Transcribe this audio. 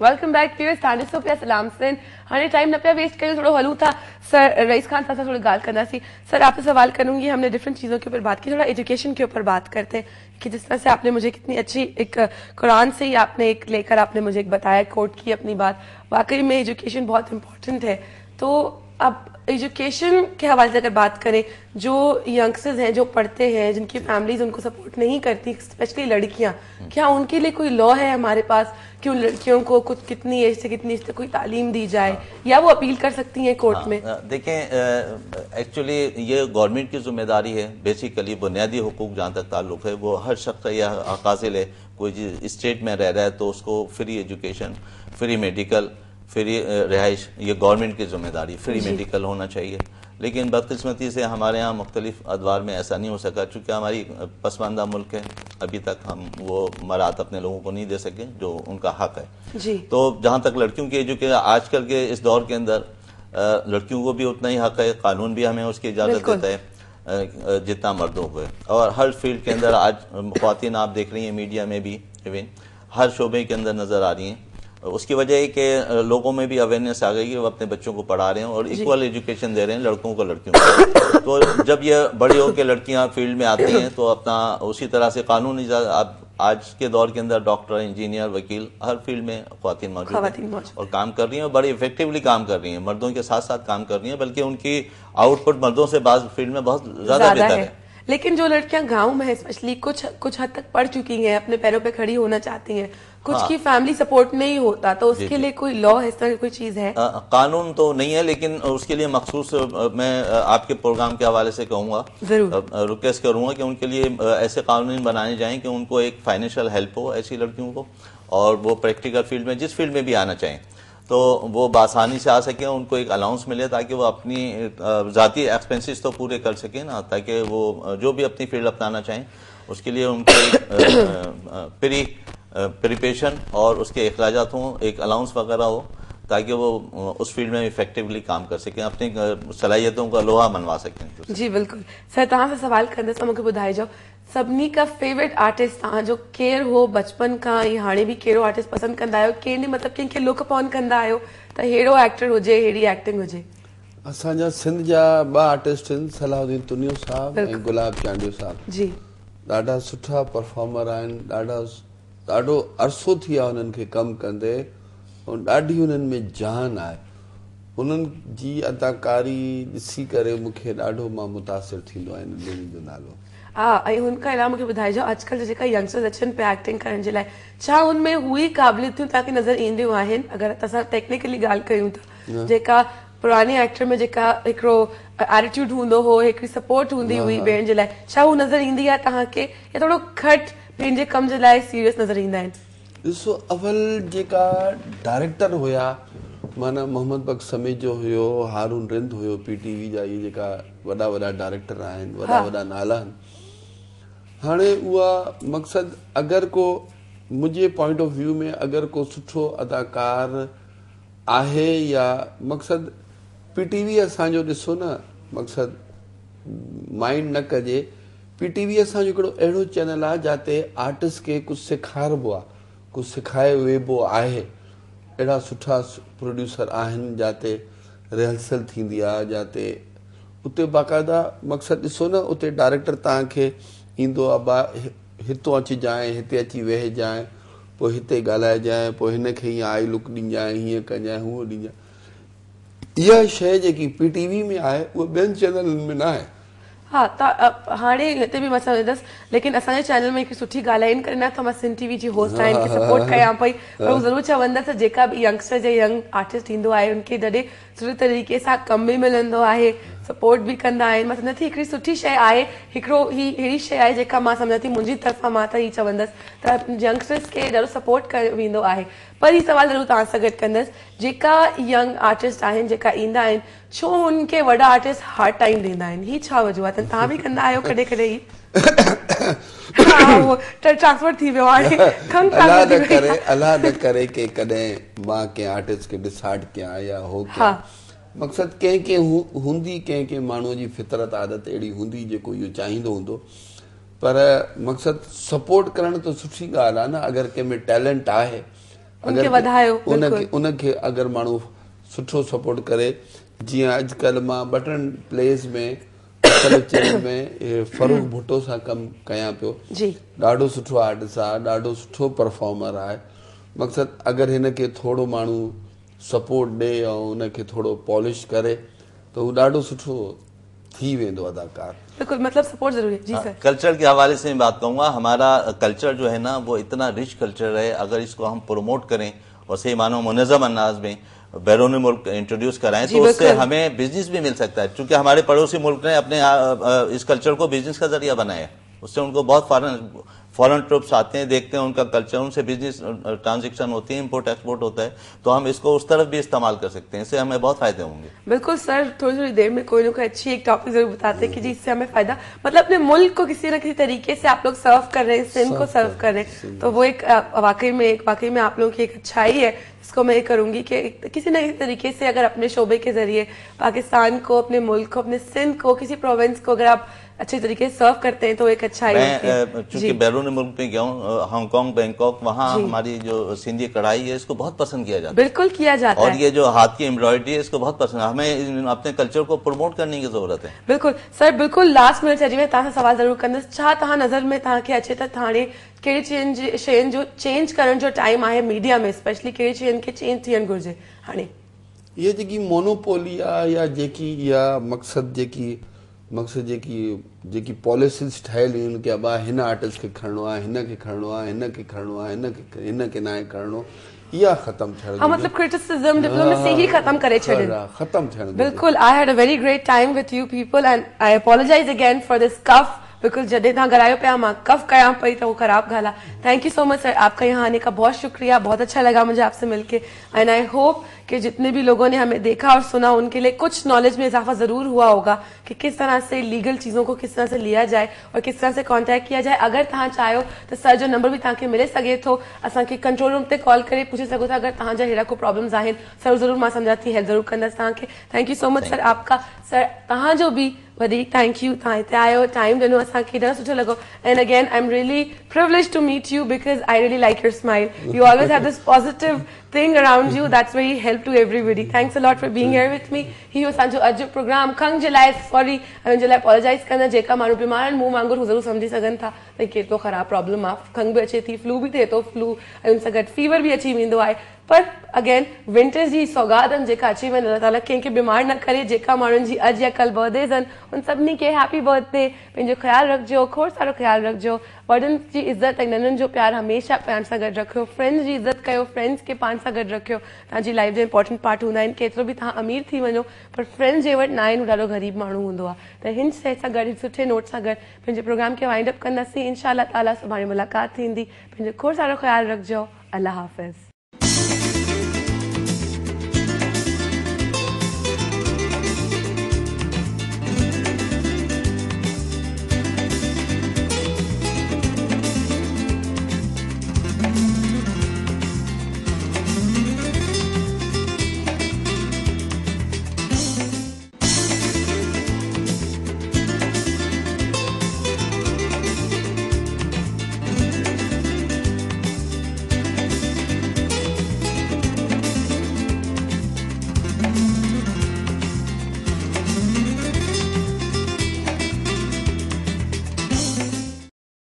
Welcome back to स्टैंड सो पिया सलाम सिन हाणे टाइम न पिया वेस्ट कयूं थोड़ो हलूं था सर रईस खान साहब थोड़ी गाल कंदासीं सर आपसे सवाल करूंगी हमने डिफरेंट चीजों के ऊपर बात की थोड़ा एजुकेशन के ऊपर बात करते हैं कि जिस तरह से आपने मुझे कितनी अच्छी एक कुरान से ही आपने एक लेकर आपने मुझे एक बताया कोट की अपनी बात वाकई में एजुकेशन बहुत इंपॉर्टेंट है तो अब एजुकेशन के हवाले से अगर बात करें जो यंगस्टर्स हैं जो पढ़ते हैं जिनकी फैमिलीज उनको सपोर्ट नहीं करती स्पेशली लड़कियां क्या उनके लिए कोई लॉ है हमारे पास कि उन लड़कियों को कुछ कितनी एज से कितनी एज तक कोई तालीम दी जाए या वो अपील कर सकती हैं कोर्ट में? देखें एक्चुअली ये गवर्नमेंट की जिम्मेदारी है बेसिकली बुनियादी हुकूक जहाँ तक ताल्लुक है वो हर शख्स या हासिल है कोई स्टेट में रह रहा है तो उसको free education free medical free रिहाइश ये गवर्नमेंट की जिम्मेदारी फ्री मेडिकल होना चाहिए लेकिन बदकिस्मती से हमारे यहाँ मुख्तलिफ अदवार में ऐसा नहीं हो सका चूँकि हमारी पसमानदा मुल्क है अभी तक हम वो मराहत अपने लोगों को नहीं दे सके जो उनका हक है जी। तो जहाँ तक लड़कियों की एजुकेशन आजकल के इस दौर के अंदर लड़कियों को भी उतना ही हक है कानून भी हमें उसकी इजाज़त देता है जितना मर्दों को है और हर फील्ड के अंदर आज ख्वातीन आप देख रही हैं मीडिया में भी इवन हर शोबे के अंदर नजर आ रही हैं उसकी वजह है कि लोगों में भी अवेयरनेस आ गई है वो अपने बच्चों को पढ़ा रहे हैं और इक्वल एजुकेशन दे रहे हैं लड़कों को लड़कियों को तो जब ये बड़ी होकर लड़कियां फील्ड में आती हैं तो अपना उसी तरह से कानून अब आज के दौर के अंदर डॉक्टर इंजीनियर वकील हर फील्ड में ख्वातीन मौजूद हैं और काम कर रही हैं और बड़ी इफेक्टिवली काम कर रही हैं मर्दों के साथ साथ काम कर रही हैं बल्कि उनकी आउटपुट मर्दों से बाज फील्ड में बहुत ज्यादा बेहतर है। लेकिन जो लड़कियां गांव में है स्पेशली कुछ हद तक पढ़ चुकी हैं अपने पैरों पे खड़ी होना चाहती हैं कुछ की फैमिली सपोर्ट नहीं होता तो उसके लिए कोई लॉ है इस तरह की कोई चीज है? कानून तो नहीं है लेकिन उसके लिए मखसूस मैं आपके प्रोग्राम के हवाले से कहूंगा रिक्वेस्ट करूंगा कि उनके लिए ऐसे कानून बनाए जाएं कि उनको एक फाइनेंशियल हेल्प हो ऐसी लड़कियों को और वो प्रैक्टिकल फील्ड में जिस फील्ड में भी आना चाहें तो वो बासानी से आ सके उनको एक अलाउंस मिले ताकि वो अपनी जाती एक्सपेंसेस तो पूरे कर सके ना ताकि वो जो भी अपनी फील्ड अपनाना चाहें उसके लिए उनको प्रिपरेशन और उसके अखराजात हों एक अलाउंस वगैरह हो ताकि वो उस फील्ड में इफेक्टिवली काम कर सकें अपनी सलाहियतों का लोहा मनवा सकें। जी बिल्कुल सर तव्हां से सवाल कंदे मूंखे ॿुधाए जाओ सभिनी का फेवरेट आर्टिस्ट तव्हां जो केर हो बचपन का या हाणे भी कहिड़ो आर्टिस्ट पसंद कंदा आहियो कंहिं मतलब कंहिंखे लुक अपॉन कंदा आहियो त हेड़ो एक्टर हुजे हेड़ी एक्टिंग हुजे? असांजा सिंध जा ॿ आर्टिस्ट आहिनि सलाहुद्दीन तुनियो साहब ऐं गुलाब चांडियो साहब जी ॾाढा सुठा परफॉर्मर आहिनि ॾाढो अरसो थी वियो उन्हनि खे कमु कंदे ऐं ॾाढी उन्हनि में जान आहे उन्हनि जी अदाकारी ॾिसी करे मूंखे ॾाढो मां मुतासिर थींदो आहियां ॿिन्हिनि जो नालो ऐं हुनखां अलावा मूंखे ॿुधाइजो अॼुकल्ह जेका यंगस्टर्स अचनि पिया एक्टिंग करण जे लाइ छा हुनमें हुई क़ाबिलियतूं तव्हांखे नज़र ईंदियूं आहिनि अगरि असां टेक्निकली ॻाल्हि कयूं त जेका पुराने एक्टर में जेका हिकिड़ो एटीट्यूड हूंदो हो हिकिड़ी सपोर्ट हूंदी हुई ॿियनि जे लाइ छा हू नज़र ईंदी आहे तव्हांखे या थोरो घटि पंहिंजे कम जे लाइ सीरियस नज़र ईंदा आहिनि? ॾिसो अवल जेका डायरेक्टर हुया माना मोहम्मद बख्श समीद जो हुयो हारून रिंद हुयो PTV जा इहे जेका वॾा वॾा डायरेक्टर आहिनि वॾा वॾा नाला आहिनि हाणे उहा मक़सदु अगरि को मुंहिंजे पॉइंट ऑफ व्यू में अगरि को सुठो अदाकार आहे या मक़सदु PTV असांजो ॾिसो न मक़सदु माइंड न कजे PTV असांजो हिकिड़ो अहिड़ो चैनल आहे जिते आर्टिस्ट खे कुझु सेखारिबो आहे कुझु सेखारे वेबो आहे अहिड़ा सुठा प्रोड्यूसर आहिनि जिते रिहर्सल थींदी आहे जिते उते बाक़ाइदा मक़सदु ॾिसो न उते डायरेक्टर तव्हांखे ईंदो आहे हितो अची जाए हिते अची वेह जाए पोइ हिते ॻाल्हाइजांइ पोइ हिनखे हीअं आई लुक ॾिजांइ हीअं कजांइ हूअं ॾिजांइ इहा शइ जेकी PTV में आहे उहा ॿियनि चैनलनि में न आहे। हाँ त हाणे हिते बि मां चवंदसि लेकिन असांजे चैनल में हिकु सुठी ॻाल्हि आहिनि करना त मां सिंध TV जी होस्ट आहिनि खे सपोर्ट कयां पई पर हू ज़रूरु चवंदसि जेका बि यंगस्टर जे यंग आर्टिस्ट ईंदो आहे उनखे जॾहिं सुठे तरीक़े सां कम बि मिलंदो आहे सपोर्ट बि कंदा आहिनि मां सम्झां थी हिकिड़ी सुठी शइ आहे हिकिड़ो ही अहिड़ी शइ आहे जेका मां सम्झां थी मुंहिंजी तरफ़ां मां त हीअ चवंदसि त यंगस्टर्स खे ॾाढो सपोर्ट कयो वेंदो आहे पर हीअ सवाल ज़रूरु तव्हां सां गॾु कंदसि जेका यंग आर्टिस्ट आहिनि जेका ईंदा आहिनि छो उनखे वॾा आर्टिस्ट हार्ड टाइम ॾींदा आहिनि हीअ छा वजह आहे त तव्हां बि कंदा आहियो कॾहिं कॾहिं ही ट्रांसफर थी वियो हाणे अलाह न करे के कॾहिं मां कंहिं आर्टिस्ट खे डिसाइड कयां या हो कयां मक़सदु कंहिं हूंदी कंहिं माण्हूअ जी फितरत आदत अहिड़ी हूंदी जेको इहो चाहींदो हूंदो पर मक़सदु सपोर्ट करणु त सुठी ॻाल्हि आहे न अगरि कंहिं में टैलेंट आहे उनके वधायो, उनके अगर माण्हू सुठो सपोर्ट करे, जीअं अॼुकल्ह मां बटन प्लेस में में फरूक भुट्टो सां कमु कयां पियो, ॾाढो सुठो आर्टिस्ट आहे, ॾाढो सुठो परफॉर्मर आहे। मक़सदु अगरि हिनखे थोरो माण्हू सपोर्ट ॾे ऐं उनखे थोरो पॉलिश करे तो वो ॾाढो सुठो थी वेंदो अदाकार। बिल्कुल, मतलब सपोर्ट जरूरी है। जी सर। कल्चर के हवाले से मैं बात कहूँगा, हमारा कल्चर जो है ना वो इतना रिच कल्चर है, अगर इसको हम प्रमोट करें और सही मानो मुनज़्ज़म अंदाज में बैरून मुल्क इंट्रोड्यूस कराएं तो उससे हमें बिजनेस भी मिल सकता है, क्योंकि हमारे पड़ोसी मुल्क ने अपने इस कल्चर को बिजनेस का जरिया बनाया है। उससे उनको बहुत फॉरेन ट्रूप्स आते हैं, देखते हैं उनका कल्चर, उनसे बिजनेस ट्रांजेक्शन होती है, इंपोर्ट एक्सपोर्ट होता है, तो हम इसको उस तरफ भी इस्तेमाल कर सकते हैं, इससे हमें बहुत फायदे होंगे। बिल्कुल सर, थोड़ी थोड़ी देर में कोई ना कोई अच्छी एक टॉपिक जरूर बताते हैं कि जी इससे हमें फायदा, मतलब अपने मुल्क को किसी न किसी तरीके से आप लोग सर्व कर रहे हैं, सिंध को सर्व कर रहे हैं, तो वो एक वाकई में आप लोगों की एक अच्छाई है। इसको मैं करूंगी कि किसी न किसी तरीके से अगर अपने शोबे के जरिए पाकिस्तान को, अपने मुल्क को, अपने सिंध को, किसी प्रोविंस को अगर आप अच्छे तरीके से सर्व करते हैं तो एक अच्छा ही होती है। चूंकि बैरून मुल्क में गया हूँ, हांगकांग, बैंकॉक, वहाँ हमारी जो सिंधी कढ़ाई है इसको बहुत पसंद किया जाता है। बिल्कुल किया जाता है। और ये जो हाथ की एम्ब्रॉयडरी है इसको बहुत पसंद है। हमें अपने कल्चर को प्रमोट करने की जरूरत है। बिल्कुल सर, बिल्कुल लास्ट मिनट अजी मैं तव्हां सां सवाल जरूर कंदसि, छा तव्हां नज़र में तव्हांखे अचे त हाणे कहिड़ी शयुनि जो चेंज करण जो टाइम आहे मीडिया में, स्पेशली कहिड़ी शयुनि खे चेंज थियणु घुरिजे हाणे? ये जेकी मोनोपोली आहे या जेकी या मक़सद जेकी पॉलिसीज ठहियल आहिनि कि अबा हिन आर्टिस्ट खे खणणो आहे, हिनखे खणणो आहे, हिनखे खणणो आहे, हिनखे नाहे खणणो, इहा ख़तम थियणु, हाँ मतलब क्रिटिसिज्म, डिप्लोमेसी ही खत्म करे छॾनि, ख़तम थियणु। बिल्कुल, I had a very great time with you people and I apologise again for this cough, बिल्कुल जॾहिं तव्हां घरायो पिया मां कफ कयां पई तो वो खराब ॻाल्हि आहे। Thank you so much sir, आपका यहाँ आने का बहुत शुक्रिया, बहुत अच्छा लगा मुझे आपसे मिलके एंड आई होप कि जितने भी लोगों ने हमें देखा और सुना उनके लिए कुछ नॉलेज में इजाफा जरूर हुआ होगा कि किस तरह से लीगल चीजों को किस तरह से लिया जाए और किस तरह से कांटेक्ट किया जाए। अगर तव्हां चाहियो तो सर जो नंबर भी तव्हांखे मिले सके थो, असांखे कंट्रोल रूम ते कॉल करे पुछी सघो था अगर तव्हांजा अहिड़ा को प्रॉब्लम्स आहिनि, सर जरूर मां सम्झा थी हेल्प जरूर कंदसि तव्हांखे। Thank you so much sir आपका। सर तव्हांजो बि वधीक थैंक यू, तव्हां हिते आयो, टाइम ॾिनो, असांखे ॾाढो सुठो लॻो and again I am really privileged to meet you because I really like your smile, you always have this positive thing around you that's very help to everybody. Thanks a lot for being here with me. ही हो असांजो अॼु programme खंघ जे लाइ sorry हुन जे लाइ apologise कंदा, जेका माण्हू बीमार आहिनि मुंहुं वांगुरु ज़रूरु सम्झी सघनि था त केतिरो ख़राबु प्रॉब्लम आहे, खंघ बि अचे थी, फ्लू बि थिए थो, फ्लू ऐं हुन सां गॾु फीवर बि अची वेंदो आहे, पर अगेन विंटर्स जी सौगातनि जेका अची वञे, अल्लाह ताला कंहिंखे बीमार न करे। जेका माण्हुनि जी अॼु या कल्ह बर्थडेज़ आहिनि उन सभिनी खे हैप्पी बर्थडे, पंहिंजो ख़्यालु रखिजो, खोड़ सारो ख़्यालु रखिजो, वॾनि जी इज़त ऐं नंढनि जो प्यार हमेशह पाण सां गॾु रखियो, फ्रेंड्स जी इज़त कयो, फ्रेंड्स खे पाण सां गॾु रखियो, तव्हांजी लाइफ जो इंपॉर्टेंट पार्ट हूंदा आहिनि। केतिरो बि तव्हां अमीर थी वञो पर फ्रेंड्स जे वटि न आहिनि, ॾाढो ग़रीब माण्हू हूंदो आहे। त हिन शइ सां गॾु सुठे नोट सां गॾु पंहिंजे प्रोग्राम खे वाइंड अप कंदासीं। इंशाअल्लाह ताला सुभाणे मुलाक़ात थींदी। पंहिंजो खोड़ सारो ख़्यालु रखिजो। अल्लाह हाफ़िज़।